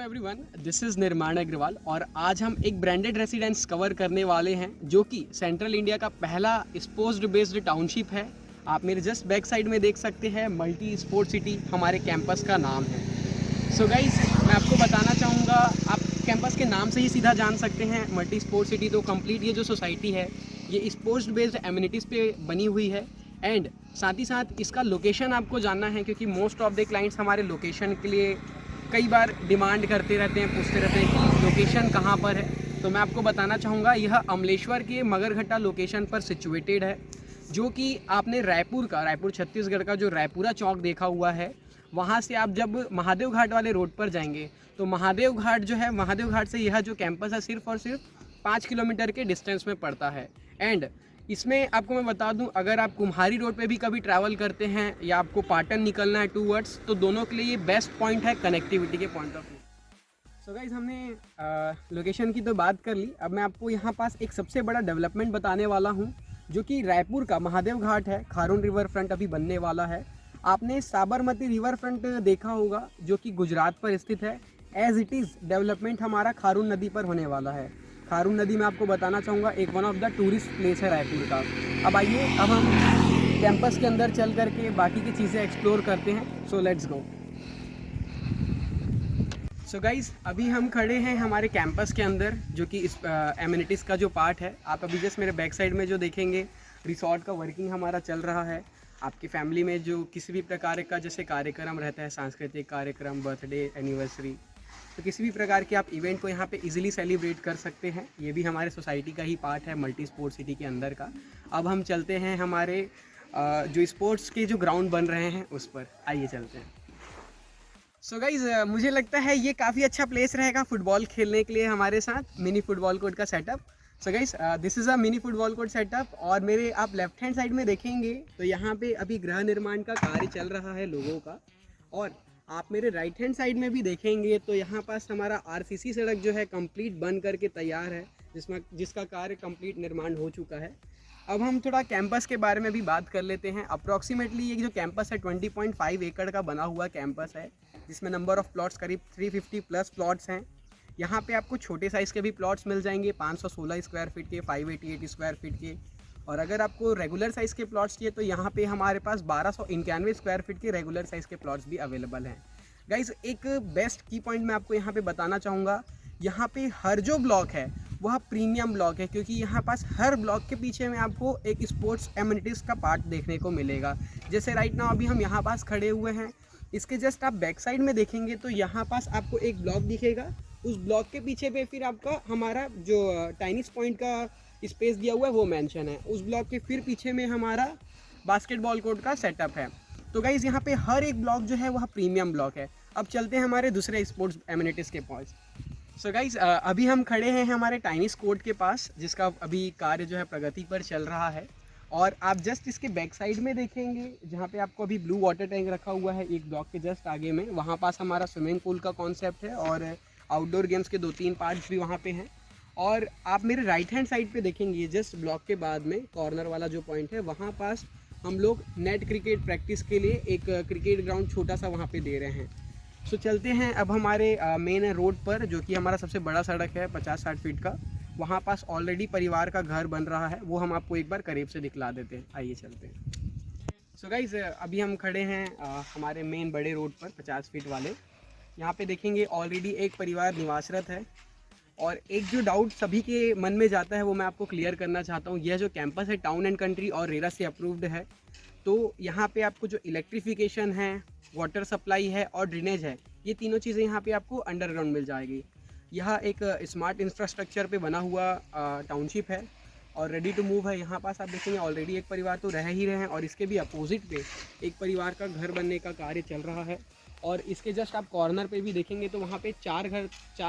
Everyone, this is निर्माण अग्रवाल और आज हम एक ब्रांडेड रेसिडेंस कवर करने वाले हैं जो कि सेंट्रल इंडिया का पहला स्पोर्ट्स बेस्ड टाउनशिप है। आप मेरे जस्ट बैक साइड में देख सकते हैं, मल्टी स्पोर्ट सिटी हमारे कैंपस का नाम है। सो गाइस, मैं आपको बताना चाहूँगा, आप कैंपस के नाम से ही सीधा जान सकते हैं मल्टी स्पोर्ट सिटी। तो कंप्लीट ये जो सोसाइटी है ये स्पोर्ट्स बेस्ड एमिनिटीज़ पे बनी हुई है एंड साथ ही साथ इसका लोकेशन आपको जानना है क्योंकि मोस्ट ऑफ द क्लाइंट्स हमारे लोकेशन के लिए कई बार डिमांड करते रहते हैं, पूछते रहते हैं कि लोकेशन कहाँ पर है। तो मैं आपको बताना चाहूँगा, यह अमलेश्वर के मगरघट्टा लोकेशन पर सिचुएटेड है, जो कि आपने रायपुर छत्तीसगढ़ का जो रायपुरा चौक देखा हुआ है, वहाँ से आप जब महादेव घाट वाले रोड पर जाएंगे तो महादेव घाट जो है, महादेव घाट से यह जो कैंपस है सिर्फ और सिर्फ 5 किलोमीटर के डिस्टेंस में पड़ता है। एंड इसमें आपको मैं बता दूं, अगर आप कुम्हारी रोड पे भी कभी ट्रैवल करते हैं या आपको पाटन निकलना है टूवर्ड्स, तो दोनों के लिए ये बेस्ट पॉइंट है कनेक्टिविटी के point of view. So guys, हमने लोकेशन की तो बात कर ली। अब मैं आपको यहाँ पास एक सबसे बड़ा डेवलपमेंट बताने वाला हूँ जो कि रायपुर का महादेव घाट है। खारून रिवर फ्रंट अभी बनने वाला है। आपने साबरमती रिवर फ्रंट देखा होगा जो कि गुजरात पर स्थित है। एज इट इज़ डेवलपमेंट हमारा खारून नदी पर होने वाला है। खारून नदी में आपको बताना चाहूँगा एक one of the tourist place है रायपुर का। अब आइए, अब हम कैंपस के अंदर चल करके बाकी की चीज़ें एक्सप्लोर करते हैं। So let's go. So guys, अभी हम खड़े हैं हमारे कैंपस के अंदर जो कि इस एमिनिटीज़ का जो पार्ट है। आप अभी जस्ट मेरे बैक साइड में जो देखेंगे, रिसोर्ट का वर्किंग हमारा चल रहा है। आपकी फैमिली में जो किसी भी प्रकार का जैसे कार्यक्रम रहता है, सांस्कृतिक कार्यक्रम, बर्थडे, एनिवर्सरी, तो किसी भी प्रकार के आप इवेंट को यहाँ पे इजीली सेलिब्रेट कर सकते हैं। ये भी हमारे सोसाइटी का ही पार्ट है, मल्टी स्पोर्ट सिटी के अंदर का। अब हम चलते हैं हमारे जो स्पोर्ट्स के जो ग्राउंड बन रहे हैं उस पर। आइए चलते हैं। सो गाइज, मुझे लगता है ये काफ़ी अच्छा प्लेस रहेगा फुटबॉल खेलने के लिए हमारे साथ। मिनी फुटबॉल कोर्ट का setup. So guys, this is a mini football court setup और मेरे आप लेफ्ट हैंड साइड में देखेंगे तो यहाँ पे अभी गृह निर्माण का कार्य चल रहा है लोगों का। और आप मेरे राइट हैंड साइड में भी देखेंगे तो यहाँ पास हमारा आरसीसी सड़क जो है कंप्लीट बन करके तैयार है, जिसका कार्य कंप्लीट निर्माण हो चुका है। अब हम थोड़ा कैंपस के बारे में भी बात कर लेते हैं। अप्रॉक्सीमेटली ये जो कैंपस है 20.5 एकड़ का बना हुआ कैंपस है, जिसमें नंबर ऑफ़ प्लॉट्स करीब 350 प्लस प्लॉट्स हैं। यहाँ पे आपको छोटे साइज़ के भी प्लॉट्स मिल जाएंगे, 516 स्क्वायर फीट के, 588 स्क्वायर फीट के। और अगर आपको रेगुलर साइज़ के प्लॉट्स चाहिए तो यहाँ पे हमारे पास 1291 स्क्वायर फीट के रेगुलर साइज़ के प्लॉट्स भी अवेलेबल हैं। गाइज़, एक बेस्ट की पॉइंट मैं आपको यहाँ पे बताना चाहूँगा, यहाँ पे हर जो ब्लॉक है वह प्रीमियम ब्लॉक है, क्योंकि यहाँ पास हर ब्लॉक के पीछे में आपको एक स्पोर्ट्स एमिनिटीज़ का पार्ट देखने को मिलेगा। जैसे राइट नाउ अभी हम यहाँ पास खड़े हुए हैं, इसके जस्ट आप बैक साइड में देखेंगे तो यहाँ पास आपको एक ब्लॉक दिखेगा। उस ब्लॉक के पीछे पे फिर आपका हमारा जो टेनिस पॉइंट का स्पेस दिया हुआ है वो मेंशन है। उस ब्लॉक के फिर पीछे में हमारा बास्केटबॉल कोर्ट का सेटअप है। तो गाइज़, यहाँ पे हर एक ब्लॉक जो है वह प्रीमियम ब्लॉक है। अब चलते हैं हमारे दूसरे स्पोर्ट्स एमिनिटीज़ के पास। सो गाइज़, अभी हम खड़े हैं हमारे टेनिस कोर्ट के पास, जिसका अभी कार्य जो है प्रगति पर चल रहा है। और आप जस्ट इसके बैक साइड में देखेंगे जहाँ पे आपको अभी ब्लू वाटर टैंक रखा हुआ है एक ब्लॉक के जस्ट आगे में, वहाँ पास हमारा स्विमिंग पूल का कॉन्सेप्ट है और आउटडोर गेम्स के 2-3 पार्ट्स भी वहाँ पे हैं। और आप मेरे राइट हैंड साइड पे देखेंगे जस्ट ब्लॉक के बाद में कॉर्नर वाला जो पॉइंट है, वहाँ पास हम लोग नेट क्रिकेट प्रैक्टिस के लिए एक क्रिकेट ग्राउंड छोटा सा वहाँ पे दे रहे हैं। सो चलते हैं अब हमारे मेन रोड पर, जो कि हमारा सबसे बड़ा सड़क है 50-60 फीट का। वहाँ पास ऑलरेडी परिवार का घर बन रहा है, वो हम आपको एक बार करीब से दिखला देते हैं। आइए चलते हैं। सो गाइज़, अभी हम खड़े हैं हमारे मेन बड़े रोड पर 50 फीट वाले। यहाँ पे देखेंगे ऑलरेडी एक परिवार निवासरत है। और एक जो डाउट सभी के मन में जाता है वो मैं आपको क्लियर करना चाहता हूँ। यह जो कैंपस है टाउन एंड कंट्री और रेरा से अप्रूव्ड है। तो यहाँ पे आपको जो इलेक्ट्रिफिकेशन है, वाटर सप्लाई है और ड्रेनेज है, ये तीनों चीज़ें यहाँ पे आपको अंडरग्राउंड मिल जाएगी। यह एक स्मार्ट इंफ्रास्ट्रक्चर पे बना हुआ टाउनशिप है और रेडी टू मूव है। यहाँ पास आप देखेंगे ऑलरेडी एक परिवार तो रह ही रहे हैं और इसके भी अपोजिट पे एक परिवार का घर बनने का कार्य चल रहा है। और इसके जस्ट आप कॉर्नर पे भी देखेंगे तो वहाँ पे 4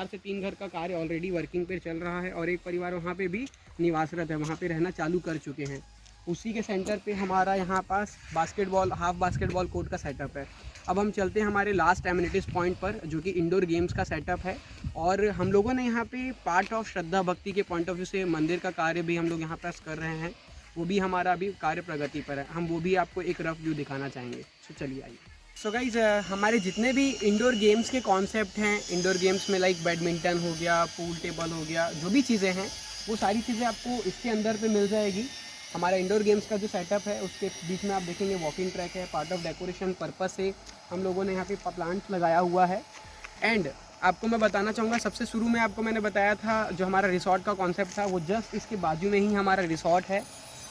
से 3 घर का कार्य ऑलरेडी वर्किंग पे चल रहा है और एक परिवार वहाँ पे भी निवासरत है, वहाँ पे रहना चालू कर चुके हैं। उसी के सेंटर पे हमारा यहाँ पास हाफ बास्केटबॉल कोर्ट का सेटअप है। अब हम चलते हैं हमारे लास्ट एमिनिटीज़ पॉइंट पर, जो कि इंडोर गेम्स का सेटअप है। और हम लोगों ने यहाँ पे पार्ट ऑफ श्रद्धा भक्ति के पॉइंट ऑफ व्यू से मंदिर का कार्य भी हम लोग यहाँ पास कर रहे हैं, वो भी हमारा अभी कार्य प्रगति पर है। हम वो भी आपको एक रफ व्यू दिखाना चाहेंगे। तो चलिए आइए। सो गाइज हमारे जितने भी इंडोर गेम्स के कॉन्सेप्ट हैं, इंडोर गेम्स में लाइक बैडमिंटन हो गया, पूल टेबल हो गया, जो भी चीज़ें हैं वो सारी चीज़ें आपको इसके अंदर पे मिल जाएगी। हमारा इंडोर गेम्स का जो सेटअप है उसके बीच में आप देखेंगे वॉकिंग ट्रैक है, पार्ट ऑफ डेकोरेशन पर्पस से हम लोगों ने यहाँ पे प्लांट्स लगाया हुआ है। एंड आपको मैं बताना चाहूँगा, सबसे शुरू में आपको मैंने बताया था जो हमारा रिसॉर्ट का कॉन्सेप्ट था वो जस्ट इसके बाजू में ही हमारा रिसॉर्ट है।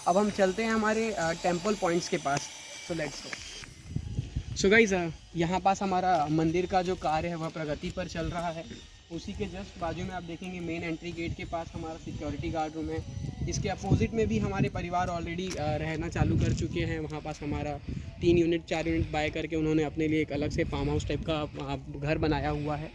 अब हम चलते हैं हमारे टेम्पल पॉइंट्स के पास। So let's go. So guys यहाँ पास हमारा मंदिर का जो कार्य है वह प्रगति पर चल रहा है। उसी के जस्ट बाजू में आप देखेंगे मेन एंट्री गेट के पास हमारा सिक्योरिटी गार्ड रूम है। इसके अपोजिट में भी हमारे परिवार ऑलरेडी रहना चालू कर चुके हैं। वहाँ पास हमारा 3 यूनिट 4 यूनिट बाय करके उन्होंने अपने लिए एक अलग से फार्म हाउस टाइप का घर बनाया हुआ है।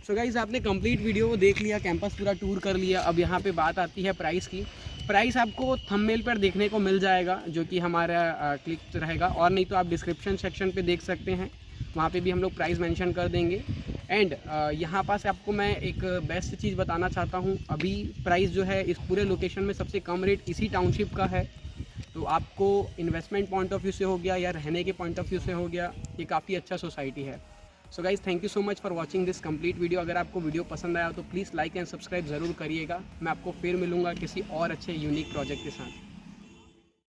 सो गाइज़ आपने कंप्लीट वीडियो देख लिया, कैंपस पूरा टूर कर लिया। अब यहाँ पे बात आती है प्राइस की। प्राइस आपको थंबनेल पर देखने को मिल जाएगा जो कि हमारा क्लिक रहेगा, और नहीं तो आप डिस्क्रिप्शन सेक्शन पे देख सकते हैं, वहाँ पे भी हम लोग प्राइस मेंशन कर देंगे। एंड यहाँ पास आपको मैं एक बेस्ट चीज़ बताना चाहता हूँ। अभी प्राइस जो है इस पूरे लोकेशन में सबसे कम रेट इसी टाउनशिप का है। तो आपको इन्वेस्टमेंट पॉइंट ऑफ व्यू से हो गया या रहने के पॉइंट ऑफ व्यू से हो गया, ये काफ़ी अच्छा सोसाइटी है। So guys thank you so much for watching this complete video. अगर आपको वीडियो पसंद आया तो प्लीज़ लाइक एंड सब्सक्राइब ज़रूर करिएगा। मैं आपको फिर मिलूँगा किसी और अच्छे यूनिक प्रोजेक्ट के साथ।